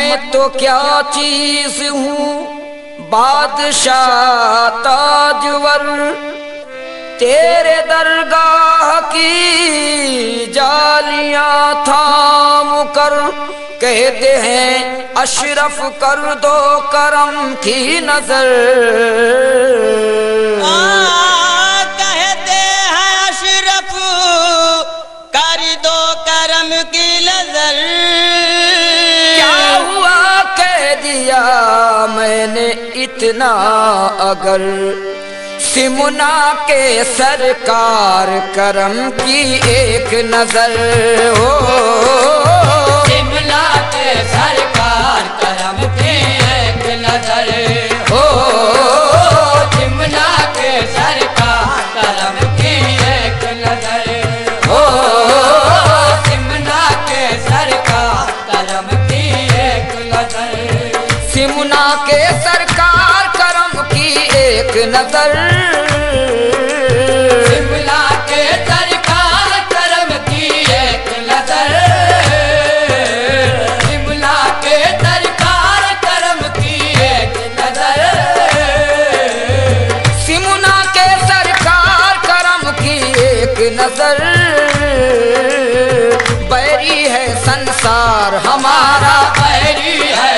मैं तो क्या चीज हूँ बादशाह ताजवर, तेरे दरगाह की जालियां थाम कर कहते हैं अशरफ कर दो करम की नजर। कहते हैं अशरफ कर दो करम की नजर। क्या हुआ कह दिया मैंने इतना अगर, सिमुना के सरकार करम की एक नजर हो। सिमुना के सरकार करम की एक नजर हो। सिमुना के सरकार करम की एक नजर हो। सिमुना के सरकार करम की एक नजर। सिमुना के सरकार करम की एक नजर। सिमुना के सरकार करम की एक नजर। सिमुना के सरकार करम की एक नजर। सिमुना के सरकार करम की एक नजर। बैरी है संसार हमारा, बैरी है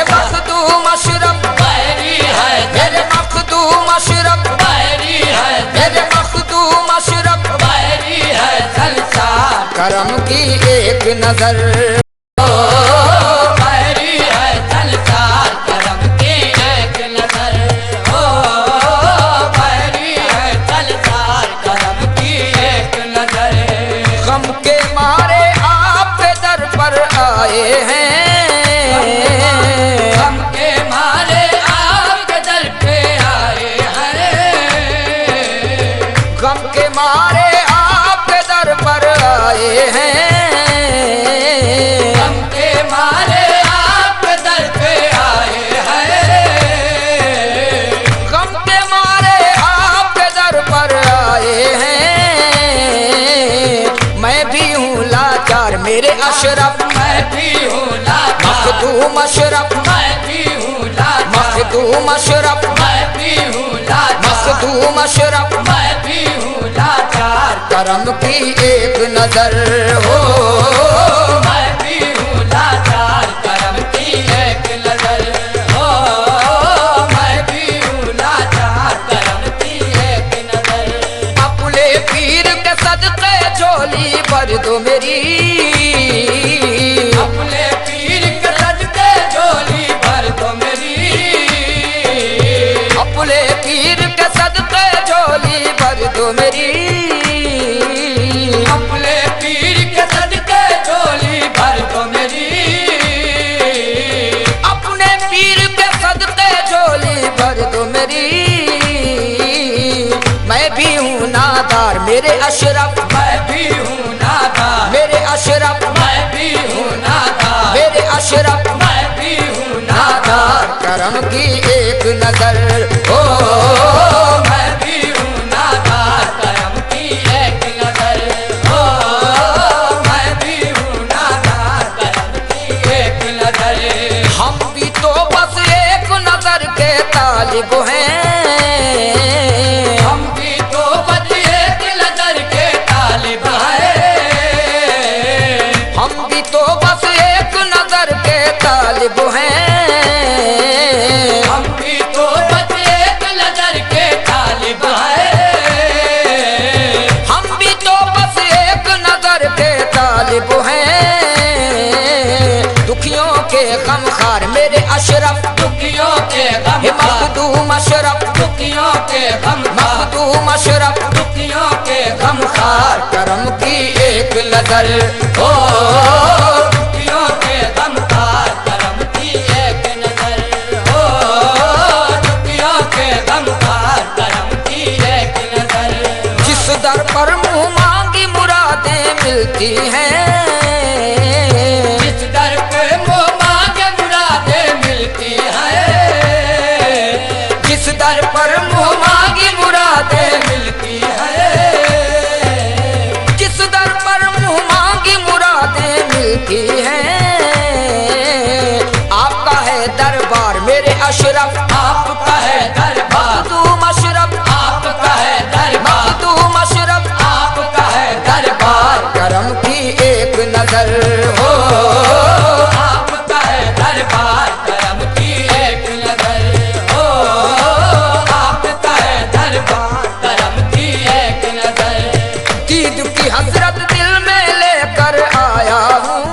मखदूम अशरफ, बैरी है मेरे मखदूम अशरफ, बैरी है मेरे मखदूम अशरफ, बैरी है संसार करम की एक नजर। बैरी है संसार करम की एक नजर। ओ बैरी है संसार करम की एक नजर। गम के मारे आपके दर पर आए हैं, गम के मारे आपके दर पे आए हैं। गम के मारे आपके दर पर आए हैं। गम के मारे आपके दर पे आए हैं। गम के मारे आपके दर पर आए हैं। मैं भी हूँ लाचार मेरे अशरफ, मैं भी हूँ लाचार मखदूम अशरफ, मैं भी हूँ लाचार मखदूम अशरफ, मैं भी हूँ लाचार मखदूम अशरफ, मैं भी हूँ लाचार करम की एक नजर हो। मैं भी हूँ लाचार करम की एक नजर हो। मैं भी हूँ लाचार करम की एक नजर। अपने पीर के सदके झोली भर दो मेरी, अपने पीर के सदके झोली भर दो मेरी। अपने पीर के सदके झोली भर दो मेरी। अपने पीर के सदके झोली भर दो मेरी। अपने पीर के सदके झोली भर दो मेरी। मैं भी हूँ नादार मेरे अशरफ, मैं भी हूँ नादार मेरे अशरफ, मैं भी हूँ नादार मेरे अशरफ, मैं भी हूँ नादार करम की एक नजर हो। मैं भी हूँ नादार करम की एक नजर हो। मैं भी हूँ नादार करम की एक नजर। हम भी तो बस एक नजर के तालिब हैं। हम भी तो बस एक नजर के तालिब हैं। हम भी तो बस एक नजर के तालिब हैं। हम भी तो बस एक नजर के तालिब हैं। हम भी तो बस एक नजर के तालिब हैं। दुखियों के गमखार मेरे अशरफ, दुखियों के गम मखदूम अशरफ, दुखियों के गम मखदूम अशरफ, दुखियों के गमखार करम की एक नजर हो। दुखियों के गमखार करम की एक नजर हो। दुखियों के गमखार करम की एक नजर। जिस दर पर मुंह मांगी मुरादें मिलती हैं, जिस दर पे मुँह मांगे मुरादें मिलती हैं। जिस दर पर मुंह मांगी मुरादें मिलती है। जिस दर पर मुंह मांगी मुरादें मिलती हैं। नजर हो। आपका है दरबार करम की एक नजर हो। आपका है दरबार करम की एक नजर। दीद की हसरत दिल में लेकर आया हूँ,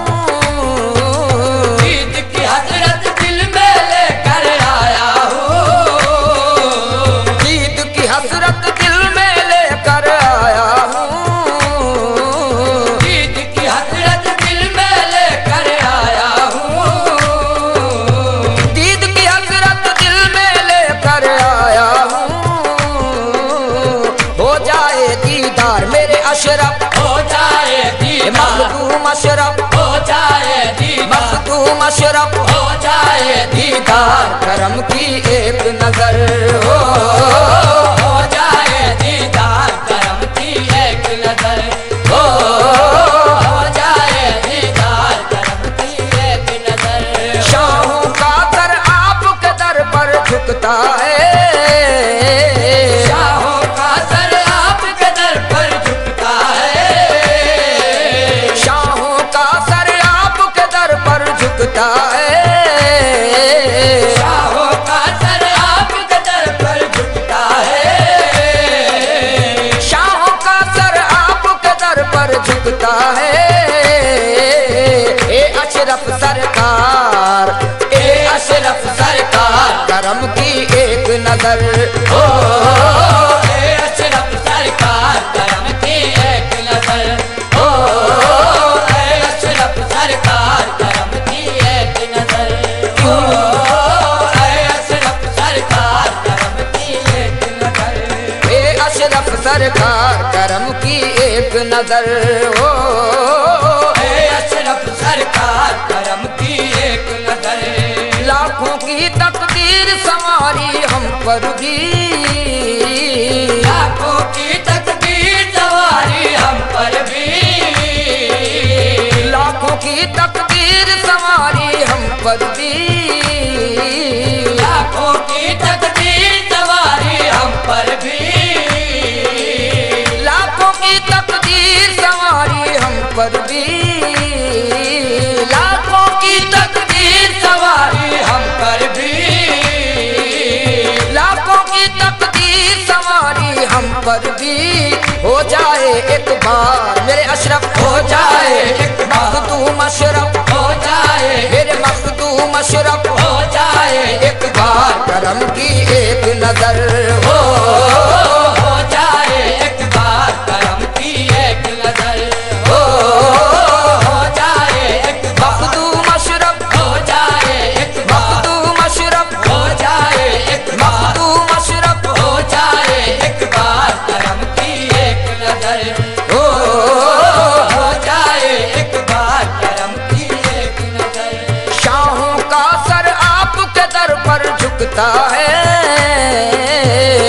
दीद की हसरत दिल में लेकर आया हूँ। दीद की हसरत दिल में लेकर आया हूँ, दीद की हसरत दिल में लेकर आया हूँ। दीद की हसरत दिल में लेकर आया हूँ। हो जाए दीदार मेरे अशरफ, हो जाए दीदार मखदूम अशरफ, हो जाए दीदार मखदूम अशरफ, हो जाए दीदार करम की एक नजर हो। हो जाए दीदार करम की एक नजर हो। हो जाए दीदार करम की एक नजर। शाहों का सर आपके दर पर झुकता है, शाहों का सर आपके दर पर झुकता है। शाहों का सर आपके दर पर झुकता है, शाहों का सर आपके दर पर झुकता है। शाहों का सर आपके दर पर झुकता है। ए अशरफ सरकार, ए अशरफ सरकार करम की एक नजर हो। ए अशरफ सरकार करम की एक नजर हो। ए अशरफ सरकार करम की एक नजर हो। ए अशरफ सरकार करम की एक नजर। ए अशरफ सरकार करम की एक नजर हो। ए अशरफ सरकार करम की एक नजर। लाखों की तकदीर संवारी हम पर भी, लाखों की तकदीर सवारी हम पर भी। लाखों की तकदीर संवारी हम पर भी, लाखों की तकदीर सवारी हम पर भी। लाखों की तकदीर संवारी हम पर भी, लाखों की तकदीर सवारी हम पर भी। लाखों की तकदीर संवारी हम पर भी। हो जाए एक बार मेरे अशरफ, हो जाए एक बार। मखदूम अशरफ, हो जाए मेरे मखदूम अशरफ, हो जाए एक बार करम की एक नजर हो। हो जाए एक बार करम की एक नजर हो हो जाए एक बार। मखदूम अशरफ, हो जाए एक बार। मखदूम अशरफ, हो जाए एक बार। मखदूम अशरफ हो जाए एक बार करम की एक नजर हो। हो जाए एक बार करम की एक नजर। शाहों का सर आपके दर पर झुकता है,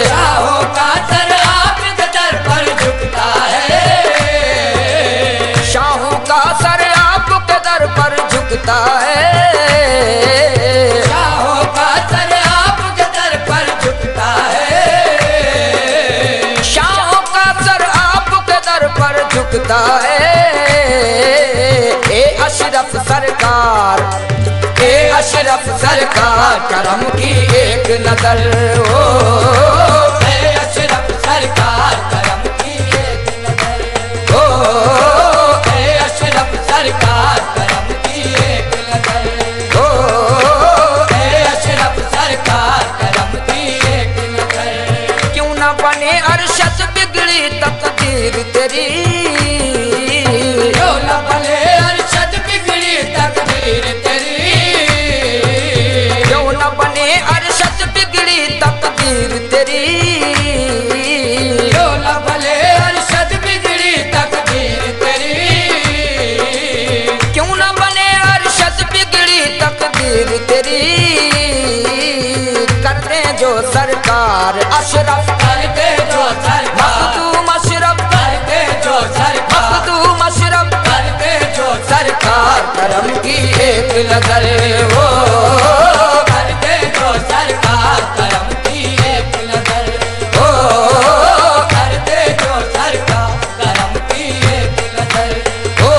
शाहों का सर आपके दर पर झुकता है। शाहों का सर आपके दर पर झुकता है। शाहों का सर आपके दर पर झुकता है। शाहों का सर आपके दर पर झुकता है। ए अशरफ सरकार, ए अशरफ सरकार करम की एक नजर हो। ए अशरफ सरकार करम की एक नजर हो ए अशरफ सरकार करम की एक नजर हो ए अशरफ सरकार करम की एक नजर। क्यों न बने अरशद बिगड़ी तकदीर तेरी, क्यों न बने अरशद बिगड़ी तकदीर तेरी। क्यों न बने अरशद बिगड़ी तकदीर तेरी। क्यों न बने अरशद बिगड़ी तकदीर तेरी। क्यों न बने अरशद बिगड़ी तकदीर तेरी। करते जो सरकार अशरफ, करते जो सरकार मखदूम अशरफ, करते जो सरकार मखदूम अशरफ करते जो सरकार करम की एक नजर हो। करते जो सरकार करम की एक नजर हो करते जो सरकार करम की एक नजर हो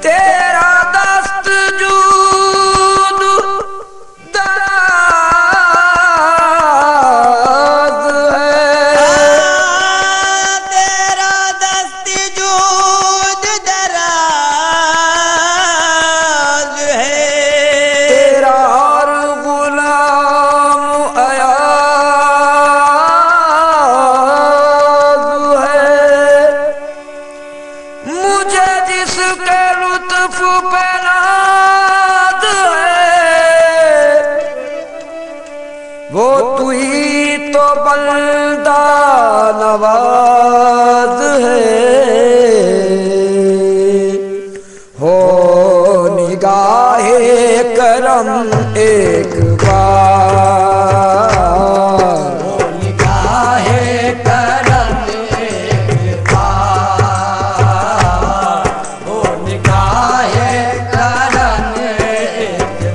तेरा दस्त जूद दराज है, तेरा दस्त जूद दराज है, तेरा हर गुलाम अयाज है। मुझे जिसके लुत्फ पे नाज है, वो तू ही तो बंदा नवाज है। हो निगाहे करम एक बार, निगाहे करम एक बार, ओ निगाहे करम एक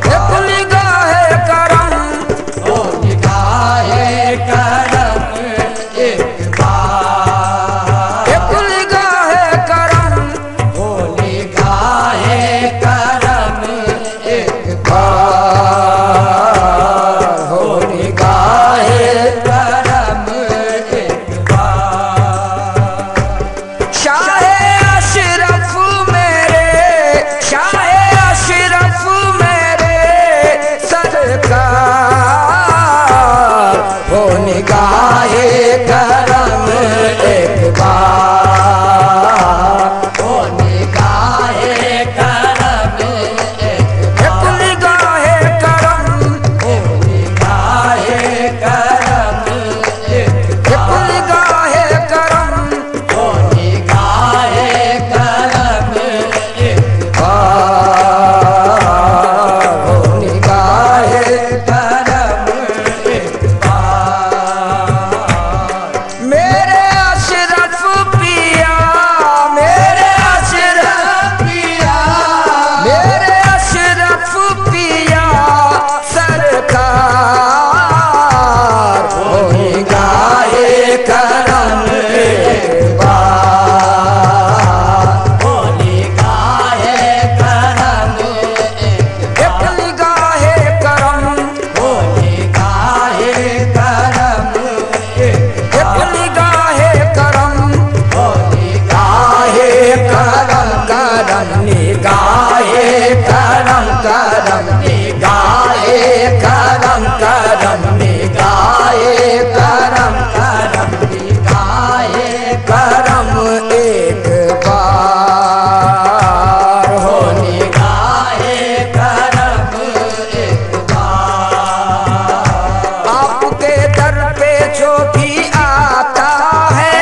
एक निगाहे करम, ओ निगाहे करम एक बार, एक निगाहे करम, ओ निगाहे करम एक बार हो निगाहे करम एक बार। शाहे अशरफ मेरे, शाहे अशरफ मेरे सरकार, हो निगाहे करम एक बार, ओ निगाहे करम एक एक निगाहे करम, ओ निगाहे करम एक एक निगाहे करम, ओ निगाहे करम एक बार हो निगाहे करम एक बार। मेरे अशरफ पिया, मेरे अशरफ पिया, मेरे अशरफ पिया सरकार, हो निगाहे करम एक बार, ओ निगाहे करम एक एक निगाहे करम, ओ निगाहे करम एक एक निगाहे करम, ओ निगाहे निगाहे करम करम, निगाहे करम करम, निगाहे करम करम, निगाहे करम, निगाहे करम एक बार, हो निगाहे करम एक बार। आपके दर पे जो भी आता है,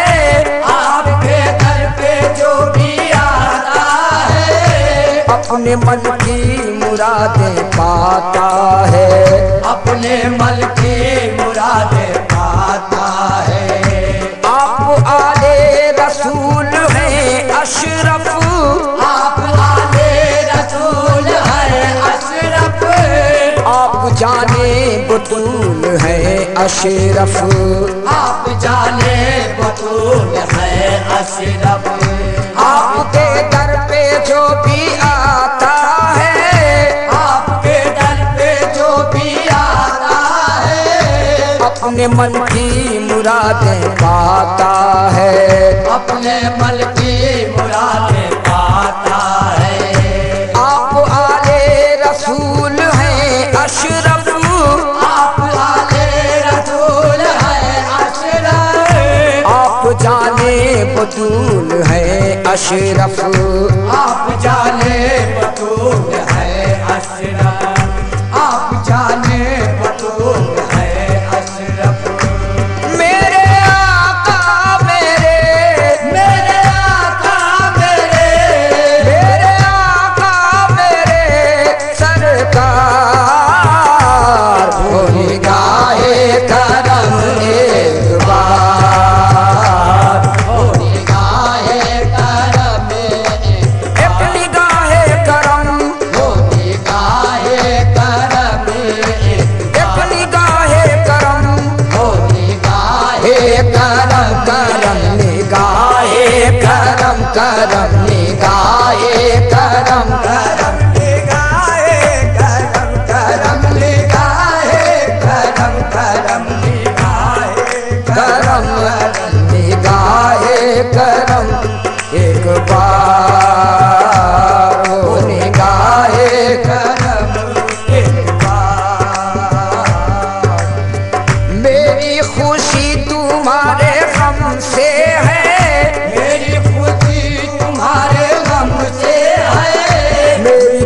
आपके दर पे जो भी आता है, अपने मन की मुरादें पाता है। अपने मन की मुरादें पाता है। आप आले रसूल हैं अशरफ, आप आले रसूल है अशरफ, आप जाने बतूल हैं अशरफ, आप जाने बतूल है अशरफ। आपके दर पे जो भी आता है, आपके दर पे जो भी आता है, अपने मन की मुरादें पाता है। अपने मन की मुरादें पाता है। आप आले रसूल हैं अशरफ, आप आले रसूल है अशरफ, आप जाने बतूल हैं अशरफ, आप जाने बतूल है अशरफ, आप जाने बतूल है अशरफ। मेरे आका मेरे, मेरे आका मेरे, मेरे आका मेरे सरकार, हो निगाहे करम एक बार, ओ निगाहे करम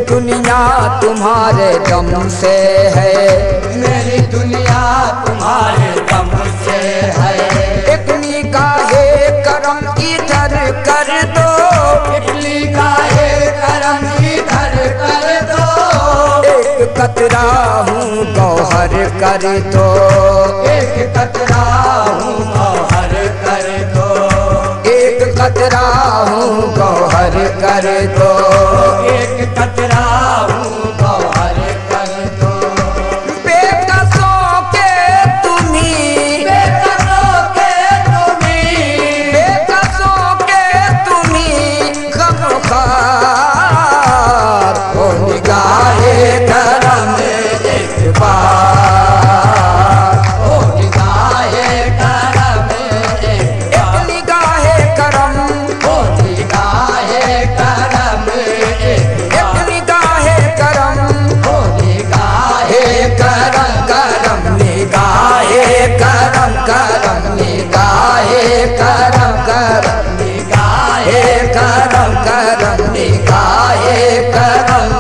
दुनिया तुम्हारे दम से है, मेरी दुनिया तुम्हारे दम से है। एक निगाहे करम इधर कर दो, एक निगाहे करम इधर कर दो, एक कतरा हूँ गौहर कर दो, एक कतरा हूँ गौहर कर दो, एक कतरा हूँ गौहर कर दो, एक कतरा हूँ गौहर कर दो। बेकसों के तुम्हीं, बेकसों के तुम्हीं, बेकसों के तुम्हीं गमखार हो निगाहे करम एक बार, ओ निगाहे करम एक एक निगाहे करम, ओ निगाहे करम एक एक निगाहे करम, ओ निगाहे करम करम निगाहे करम करम निगाहे करम करम निगाहे करम करम निगाहे करम।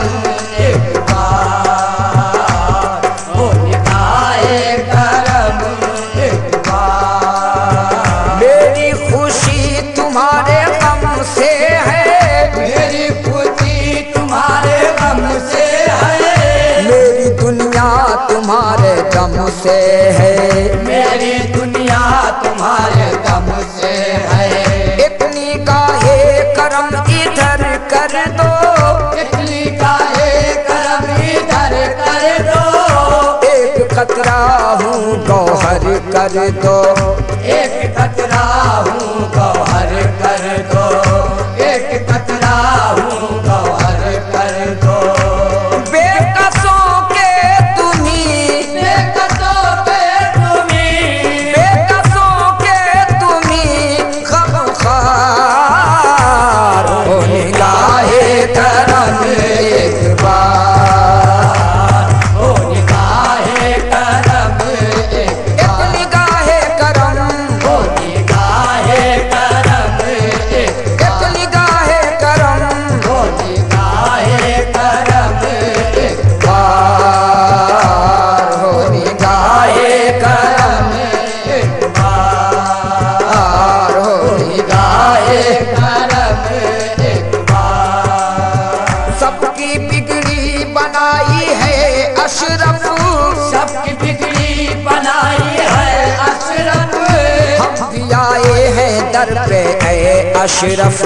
एक बार, ओ निगाहे करम एक बार। मेरी खुशी तुम्हारे गम से है, मेरी खुशी तुम्हारे गम से है, मेरी दुनिया तुम्हारे दम से है, मेरी दुनिया तुम्हारे दम से है। एक निगाहे करम इधर कर दो, एक निगाहे करम इधर कर दो, एक कतरा हूँ गौहर कर दो, एक कतरा हूँ गौहर कर दो, एक कतरा हूँ गौहर कर दो। बेकसों के तुम्हीं, बेकसों के तुम्हीं, बेकसों के तुम्हीं गमखार हो निगाहे करम एक बार, ओ निगाहे करम एक एक बार, निगाहे करम, ओ निगाहे करम एक एक बार, निगाहे करम ओ निगाहे करम एक बार हो निगाहे करम एक बार, हो निगाहे करम एक बार। सबकी बिगड़ी बनाई है अशरफ, सबकी बिगड़ी बनाई है अशरफ, हम भी आए हैं दर पे ऐ अशरफ,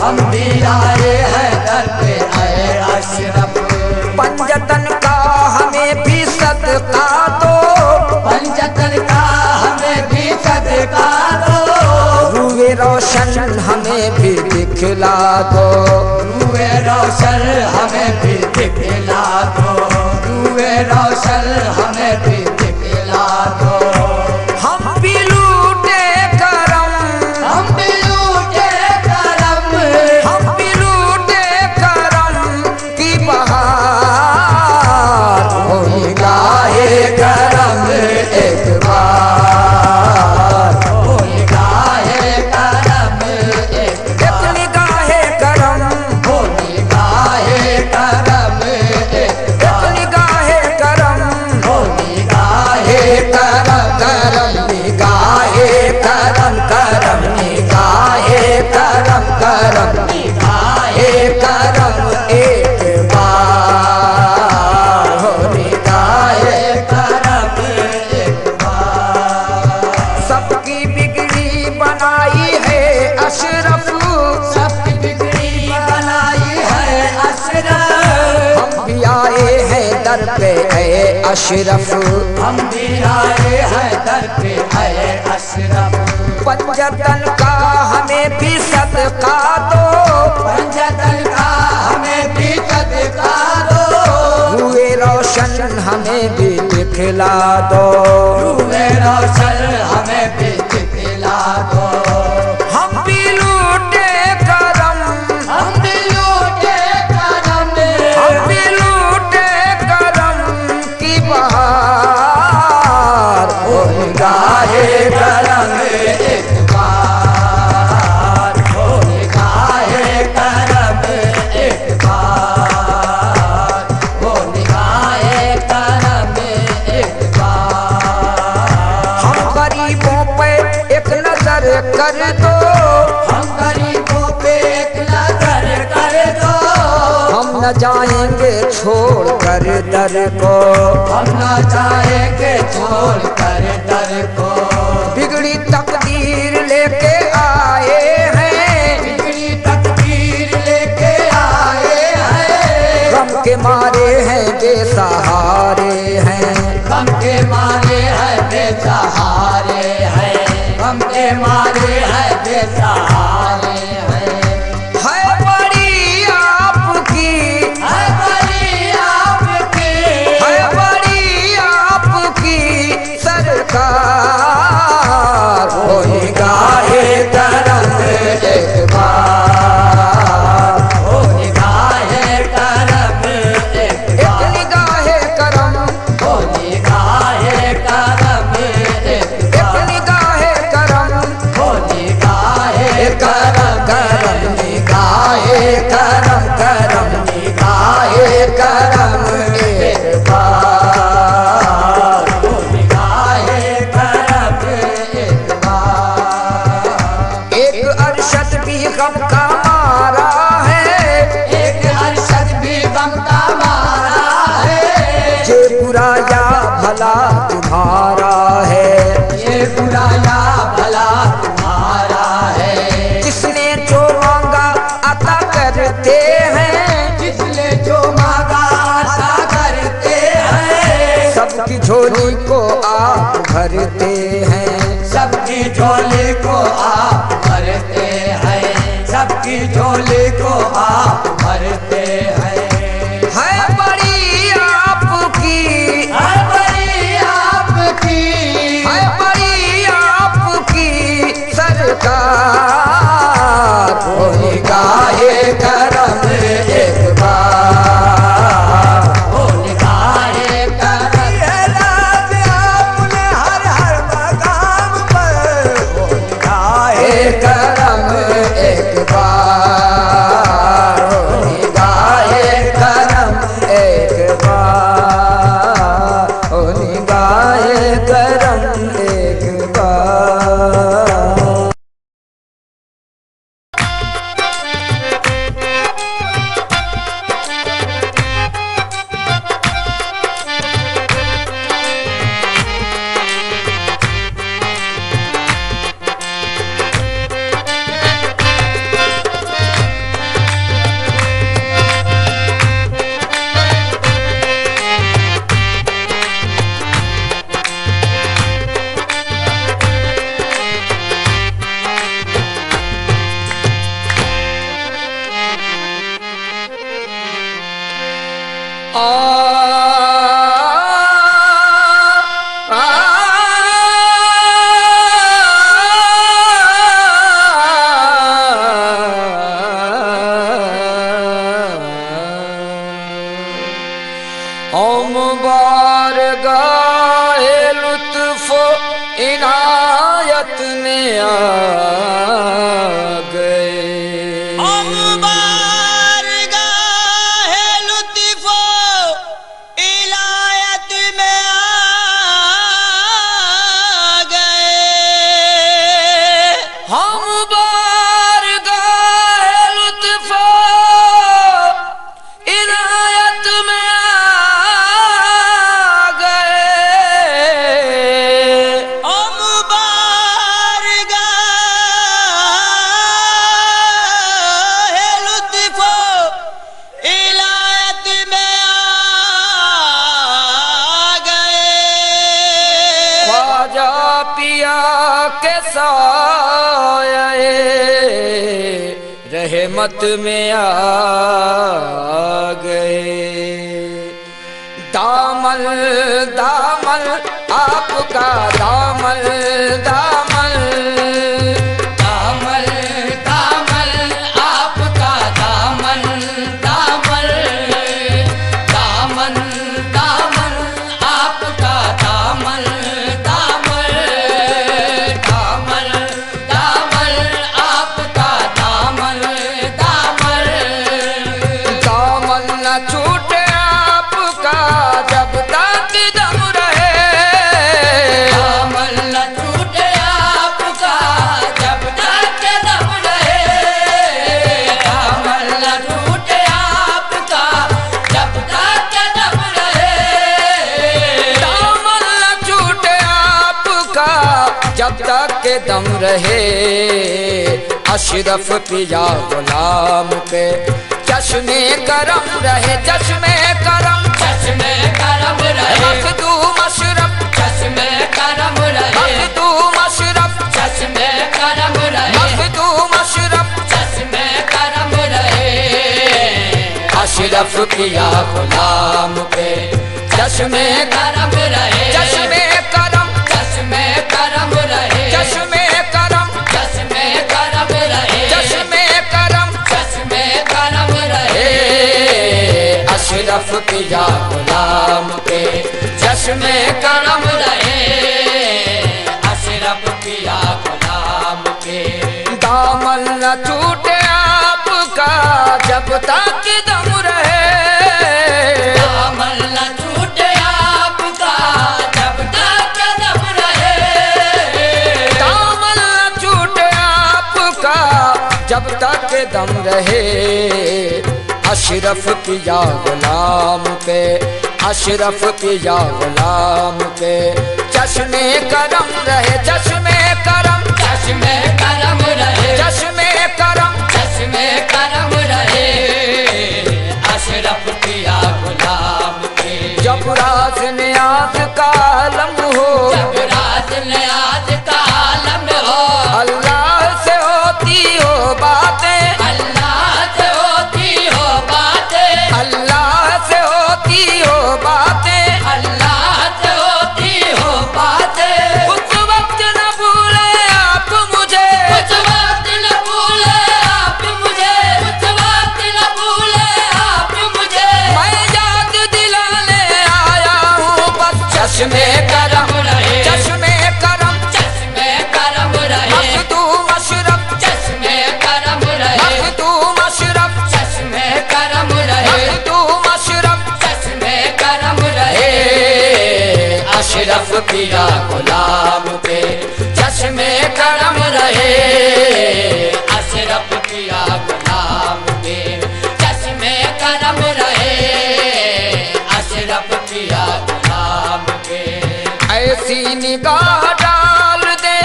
हम भी आए हैं दर पे आए अशरफ। पंजतन का हमें भी सदका दो, पंजतन का हमें भी सदका दो, रूए रोशन हमें भी दिखला दो, रूए रोशन हमें भी दिखला दो, रूए रोशन हमें भी दिखला दो। हम भी लूटे करम, हम भी लूटे करम, हम भी लूटे करम की बहार हो निगाहे करम एक बार, ओ निगाहे करम एक एक बार, निगाहे करम, ओ निगाहे करम एक एक बार, निगाहे करम, ओ निगाहे करम करम निगाहे करम करम निगाहे करम करम निगाहे करम एक बार हो निगाहे करम एक बार। सबकी बिगड़ी बनाई है अशरफ, सबकी बिगड़ी बनाई है अशरफ, हम भी आए हैं दर पे ऐ अशरफ, हम भी आए हैं दर पे आए अशरफ। पंजतन का हमें भी सदका दो, पंजतन का हमें भी सदका दो, रूए रोशन हमें भी दिखला दो, रूए रोशन हमें भी दिखला दो। हम भी लूटे करम, हम भी लूटे करम, हम भी लूटे करम की बहार हो निगाहे करम एक बार, ओ निगाहे करम एक बार, कर दो, हम गरीबों पे एक नजर कर दो, हम न जाएंगे छोड़ कर दर को, हम न जाएंगे छोड़ कर दर को। बिगड़ी तकदीर लेके आए हैं, बिगड़ी तकदीर लेके आए हैं, गम के मारे हैं बेसहारे हैं, गम के मारे हैं बेसहारे हैं, गम के मारे हैं बेसहारे हैं। है बड़ी आपकी, है बड़ी आपकी, है बड़ी आपकी सरकार, हो निगाहे करम एक बार, ओ निगाहे करम एक एक निगाहे करम, ओ निगाहे करम एक एक निगाहे करम, ओ निगाहे करम करम निगाहे करम करम निगाहे करम एक बार, ओ निगाहे करम एक बार। एक अरशद भी गम का मारा है, एक अरशद भी गम का मारा है, ये बुरा या भला तुम्हारा है, ये बुरा या भला तुम्हारा है। जिसने जो मांगा अता करते हैं, जिसने जो मांगा अता करते हैं, सबकी झोली को आप भरते हैं, सबकी झोली को आप भरते हैं, सबकी झोली को आप भरते हैं। है बड़ी आपकी, है बड़ी आपकी, है बड़ी आपकी सरकार, हो निगाहे करम एक बार, ओ निगाहे करम। आपने हर हर मकाम पर ओ निगाहे करम एक बार, हो निगाहे करम एक बार, हो निगाहे करम एक बार। बारगाहे लुत्फ़ो इनायत में आ गए, हम बारगाहे लुत्फ़ो इनायत में आ गए, हम बारगाहे लुत्फ़ो इनायत में आ गए, हम बारगाहे लुत्फ़ो इनायत में आ गए। ख्वाजा पिया के साये रहमत में आ गए, दामन दामन आपका दामन दामन दामन दामन आपका दामन दामन दामन दामन आपका दामन दामन दामन दामन आपका दामन दामन दामन न छूटे आपका जब तक दम रहे, दामन न छूटे आपका जब के दम रहे अशरफ पिया गुलाम के। चश्मे करम रहे चश्मे करम, चश्मे करम रहे मखदूम अशरफ, चश्मे करम रहे मखदूम अशरफ, चश्मे करम रहे मखदूम अशरफ, चश्मे करम रहे अशरफ पिया गुलाम के। चश्मे करम रहे चश्मे करम, चश्मे करम रहे चश्मे करम, चश्मे करम रहे चश्मे करम, चश्मे करम रहे अशरफ पिया गुलाम के। चश्मे करम रहे अशरफ पिया गुलाम के। दामन न छूटे आपका जब तक दम रहे, दामन न छूटे आपका जब तक दम रहे, दामन न छूटे आपका जब तक दम रहे अशरफ पिया गुलाम पे, अशरफ पिया गुलाम पे। चश्मे करम रहे चश्मे करम, चश्मे करम रहे चश्मे करम, चश्मे करम रहे अशरफ पिया गुलाम के। जब राज न्याज का आलम हो, जब राज न्याज का आलम हो, अल्लाह से होती हो बातें, अल्लाह से होती हो बातें, अल्लाह से होती हो बातें, अल्लाह से होती हो बातें। उस वक्त न भूले आप मुझे, कुछ वक्त न भूले आप मुझे, कुछ वक्त न भूले आप मुझे। मैं याद दिलाने आया हूँ बस। चश्मे करम रहे चश्मे करम, चश्मे करम रहे मखदूम अशरफ, चश्मे करम रहे मखदूम अशरफ, चश्मे करम रहे मखदूम अशरफ, चश्मे करम रहे अशरफ पिया गुलाम पे। चश्मे करम रहे अशरफ पिया गुलाम के। चश्मे करम रहे अशरफ पिया गुलाम के। ऐसी निगाह डाल दे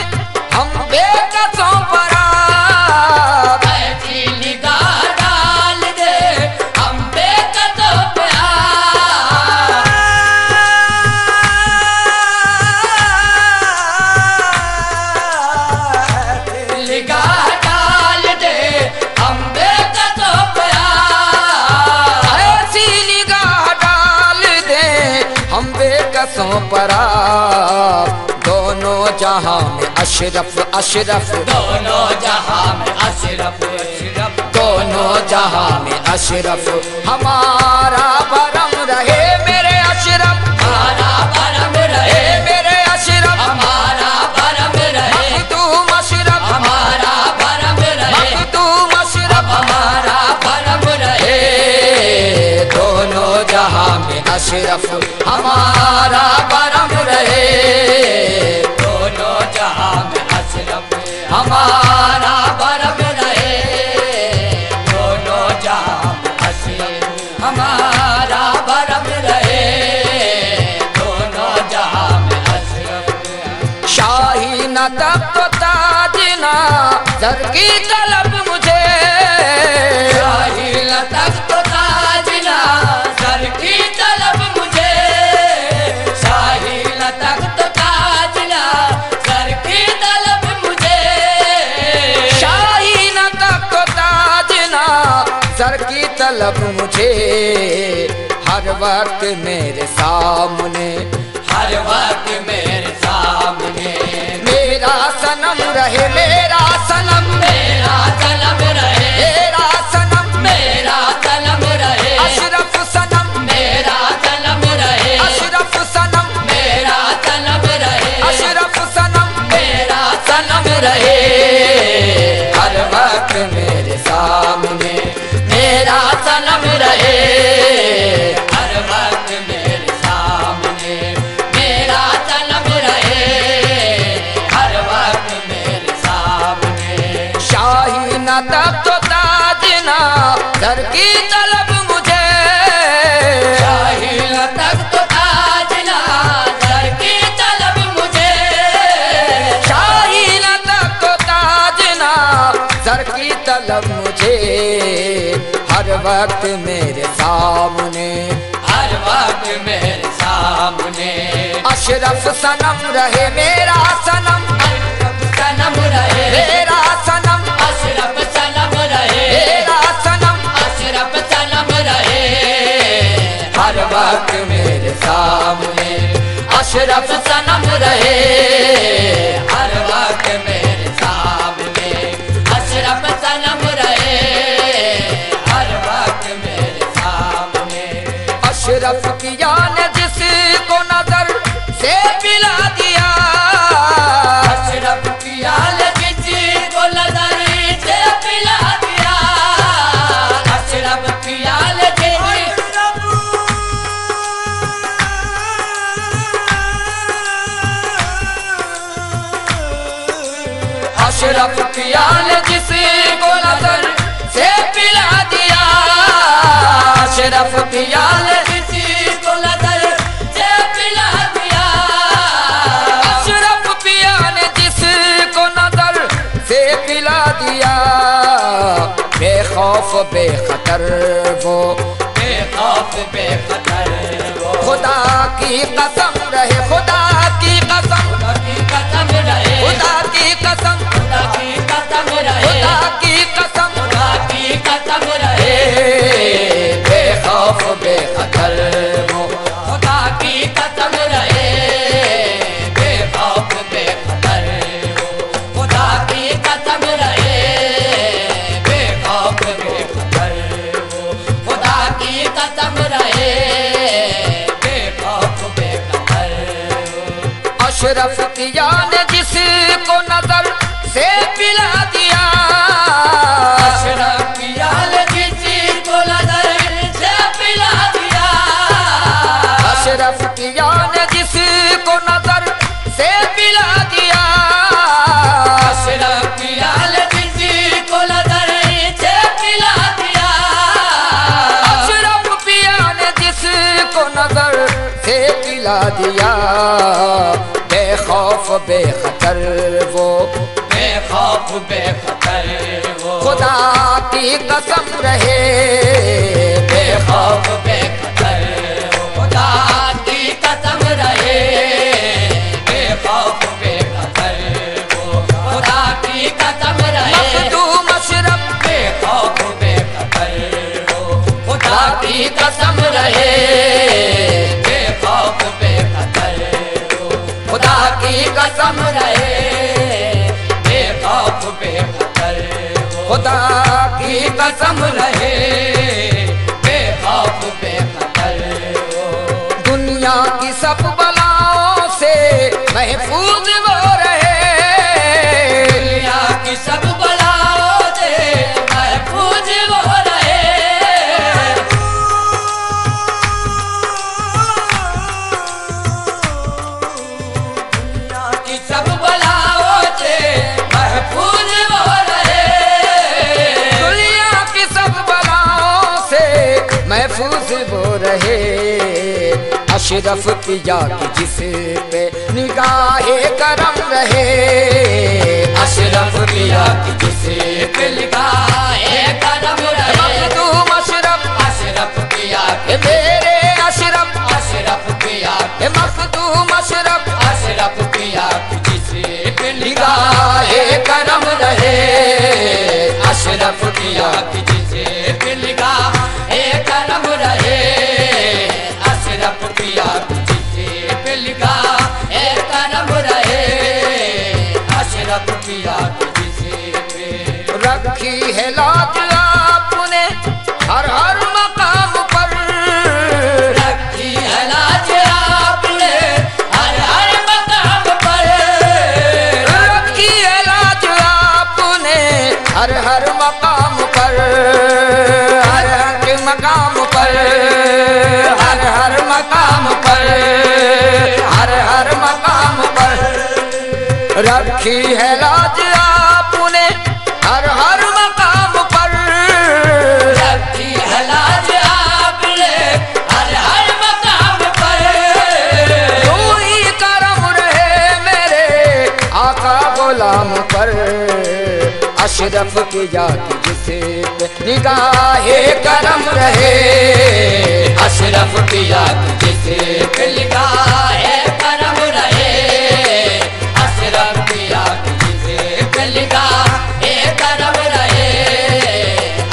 हम बेकसों पर आप, ऐसी निगाह डाल दे हम बेकसों पे आप। निगाह डाल दे हम बेकसों पे आप। ऐसी निगाह डाल दे हम बेकसों पर आप। दोनों जहां में अशरफ अशरफ, दोनों जहां में अशरफ अशरफ, दोनों जहां में अशरफ हमारा भरम रहे मेरे अशरफ, हमारा भरम रहे मेरे अशरफ, हमारा भरम रहे मखदूम अशरफ, हमारा भरम रहे मखदूम अशरफ, हमारा भरम रहे दोनों जहां में अशरफ हमारा भरम रहे, दोनों जहां में अशरफ हमारा भरम रहे, दोनों जहां में अशरफ हमारा भरम रहे, दोनों जहां में अशरफ। शाही न तब तो ताज ना सर की तलब मुझे, शाही लतक तो ताज ना सर की तलब मुझे, शाही लतक तो ताज ना सर की तलब मुझे, शाही न तब तो ताज ना सर की तलब मुझे। हर वक्त मेरे सामने, हर वक्त मेरे सामने मेरा सनम रहे मेरा सनम, मेरा सनम रहे, मेरा सनम, मेरा सनम रहे अशरफ सनम, मेरा सनम रहे, अशरफ सनम, मेरा सनम रहे, अशरफ सनम, मेरा सनम रहे हर वक्त मेरे सामने मेरा सनम रहे, हर वक्त मेरे सामने मेरा सनम रहे, हर वक्त मेरे सामने। शाही न तब तो ताज ना सर की तलब मुझे, शाही लतक तो ताज ना सर की तलब मुझे, शाही न वक्त मेरे सामने, हर वक्त मेरे सामने। अशरफ सनम रहे मेरा सनम, अशरफ सनम रहे मेरा सनम, अशरफ सनम रहे मेरा सनम, अशरफ सनम रहे। हर वक्त मेरे सामने अशरफ सनम रहे। हर वक्त मेरे सामने अशरफ सनम रहे। हर वक्त मेरे सामने। अशरफ किया ने जिसको नजर से पिला दिया, अशरफ किया जिसको नजर से पिला दिया। अशरफ किया अशरफ किया ने जिसको नजर से पिला दिया, अशरफ किया ने जिसको नजर से पिला दिया। अशरफ पिया ने जिसको नजर से पिला दिया। बेखौफ बेखतर वो, बेखौफ बेखतर वो, खुदा की कसम रहे, खुदा की कसम, खुदा की कसम रहे, खुदा की कसम, खुदा की कसम रहे, खुदा की कसम, खुदा की कसम रहे। बेखौफ बेखतर वो, खुदा की कसम रहे। बेखौफ बेखतर वो, खुदा की कसम रहे। बेखौफ बेखतर वो, खुदा की कसम रहे। बेखौफ बेखतर वो। अशरफ किया ने जिसको नजर से पिला दिया, अशरफ किया जिसको नजर से पिला दिया। अशरफ किया ने जिसको नजर से पिला दिया। अशरफ किया जिसको नजर से पिला दिया। अशरफ पिया ने जिसको नजर से पिला दिया। बेखौफ बेखतर वो, बेखौफ बेखतर वो, खुदा की कसम रहे। बेखौफ बेखतर वो, खुदा की कसम रहे। बेखौफ बेखतर वो, खुदा की कसम रहे। मखदूम अशरफ बेखौफ बेखतर वो, खुदा की कसम रहे। बेखौफ बेखतर वो, खुदा की कसम रहे। बेखौफ बेखतर वो, खुदा की कसम रहे। बेखौफ बेखतर वो, दुनिया की सब बलाओं से महफूज वो रहे। दुनिया की सब बलाओं से महफूज वो रहे। दुनिया की सब बलाओं से महफूज वो रहे। दुनिया की सब बलाओं से महफूज वो रहे। अशरफ किया कि जिस पे निगाहे करम रहे। अशरफ किया कि जिसे पे निगाहे करम रहे। मखदूम अशरफ, अशरफ किया ए मेरे अशरफ, अशरफ किया ए मखदूम अशरफ, अशरफ किया कि जिसे पे निगाहे करम रहे। अशरफ किया कि जिसे पे निगाहे करम रहे। अशरफ किया कि जिसे पे निगाहे करम रहे। अशरफ किया कि जिसे पे रखी है लाज आपने हर हर मकाम पर। रखी है लाज आपने हर हर मकाम पर। रखी है लाज आपने हर हर मकाम पर, हर हर मकाम पर, हर हर मकाम पर, हर हर मकाम पर। रखी है लाज आपने हर हर मकाम पर। अशरफ की याद जिसे पे निगाहे करम रहे, अशरफ की याद जिसे पे निगाहे करम रहे, अशरफ की याद जिसे पे निगाहे करम रहे,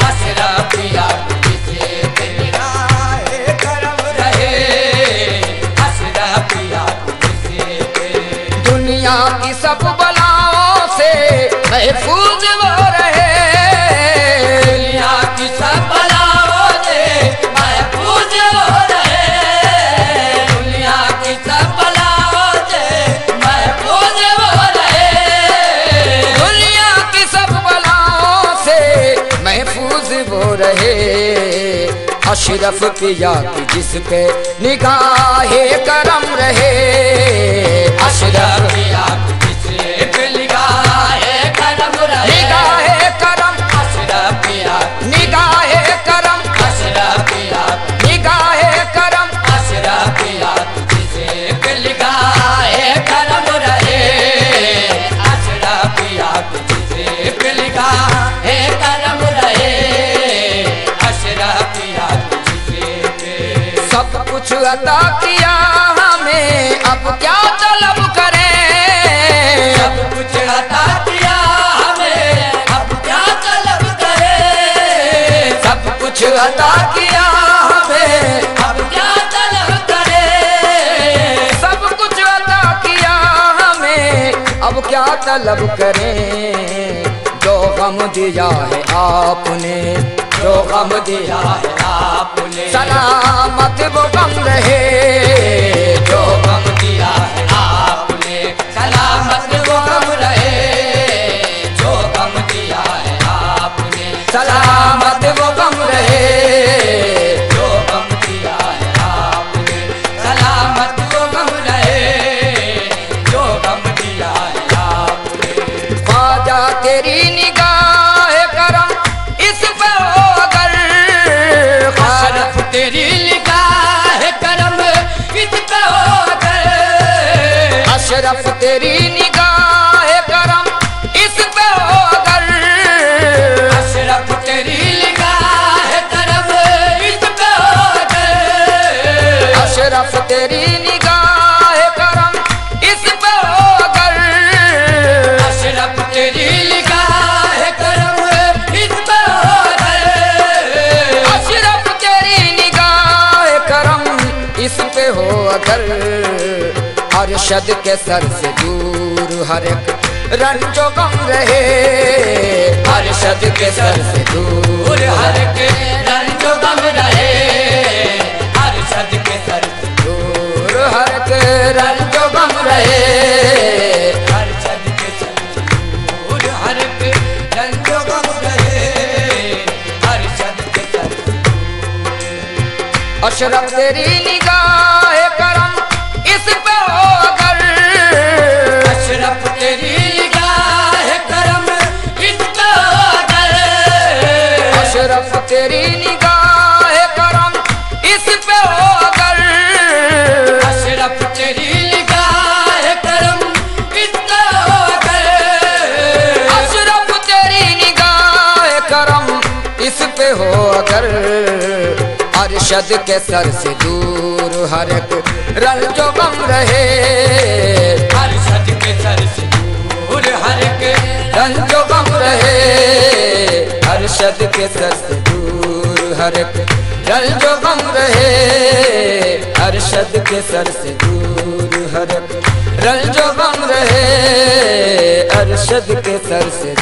अशरफ की याद जिसे पे निगाहे करम रहे, अशरफ की याद जिसे पे दुनिया की सब बलाओं से महफूज वो रहे, दुनिया की सब बलाओं से महफूज हो रहे, दुनिया की सब बलाओं से महफूज हो रहे, दुनिया की सब बलाओं से महफूज वो रहे। अशरफ की याद जिस पे निगाहे करम रहे, अशरफ की याद जिसे पे निगाहे करम रहे, निगाहे करम, अशरफ की याद, निगाहे करम, अशरफ की याद, निगाहे करम, अशरफ की याद जिसे पे निगाहे करम रहे, अशरफ की याद जिसे पे निगाहे करम रहे, अशरफ की याद जिसे पे सब कुछ अता किया हमें, अब क्या तलब करें, सब कुछ अता किया हमें, अब क्या तलब करें, सब कुछ अता किया हमें, अब क्या तलब करें, सब कुछ अता किया हमें, अब क्या तलब करें। जो गम दिया है आपने, जो गम दिया है आपने सलामत वो गम रहे, जो गम दिया है आपने सलामत वो गम रहे, जो गम दिया है आपने सलामत वो गम रहे। जो गम दिया है आपने सलामत वो गम रहे, जो गम दिया है आपने ख्वाजा तेरी निगाह करम इस पे हो अगर, अशरफ तेरी निगाह करम इस पे हो गए, अशरफ तेरी निगाह करम इस पे हो अगर, अशरफ तेरी निगाह करम इस पे हो गए, अशरफ तेरी निगाह करम इस पे हो अगर, अशरफ तेरी निगाह करम इस पे हो गए, अशरफ तेरी निगाह करम इस पे हो अगर। अरशद के सर से दूर हर एक रंजो गम रहे, अरशद के सर से दूर हर के रंजो गम रहे, अरशद के सर से दूर हर एक रंजो गम रहे, अरशद के सर से दूर हर के रंजो गम रहे, अरशद के सर से अशरफ तेरी निगाह करम इस पे हो अगर, अशरफ तेरी निगाह करम इस पे हो गए, अशरफ तेरी निगाह करम इस पे हो अगर, अशरफ तेरी निगाह करम इस पे हो गए, अशरफ तेरी निगाह करम इस पे हो अगर। अरशद के सर से दूर हर एक रंजो गम रहे, अरशद के सर से दूर हर के रंजो गम रहे, अरशद के सर से दूर हर एक रंजो गम रहे, अरशद के सर से दूर हर एक रंजो गम रहे, अरशद के सर से